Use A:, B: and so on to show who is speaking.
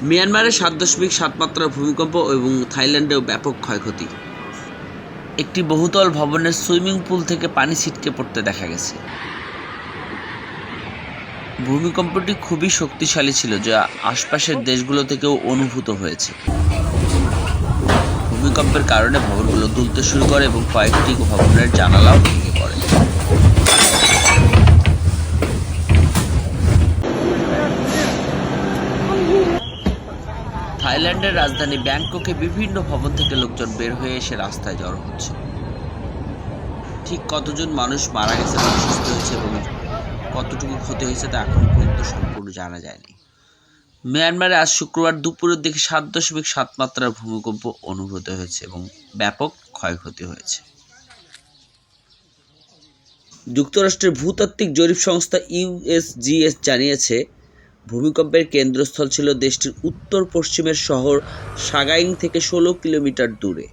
A: মিয়ানমারে 7.7 মাত্রার ভূমিকম্প এবং থাইল্যান্ডেও ব্যাপক ক্ষয়ক্ষতি। একটি বহুতল ভবনের সুইমিং পুল থেকে পানি ছিটকে পড়তে দেখা গেছে। ভূমিকম্পটি খুবই শক্তিশালী ছিল, যা আশপাশের দেশগুলো থেকেও অনুভূত হয়েছে। ভূমিকম্পের কারণে ভবনগুলো দুলতে শুরু করে এবং কয়েকটি ভবনের জানালাও ভেঙে পড়ে। থাইল্যান্ডের রাজধানী ব্যাংককে বিভিন্ন ভবন থেকে লোকজন বের হয়ে এসে রাস্তায় জড়ো হচ্ছে। ঠিক কতজন মানুষ মারা গেছে, অসুস্থ হয়েছে এবং কতটুকু ক্ষতি হয়েছে তা এখন পর্যন্ত সম্পূর্ণ জানা যায়নি। মিয়ানমারে আজ শুক্রবার দুপুরের দিকে 7.7 মাত্রার ভূমিকম্প অনুভূত হয়েছে এবং ব্যাপক ক্ষয়ক্ষতি হয়েছে। যুক্তরাষ্ট্রের ভূতাত্ত্বিক জরিপ সংস্থা ইউএসজিএস জানিয়েছে, ভূমিকম্পের কেন্দ্রস্থল ছিল দেশটির উত্তর পশ্চিমের শহর সাগাইং থেকে 16 কিলোমিটার দূরে।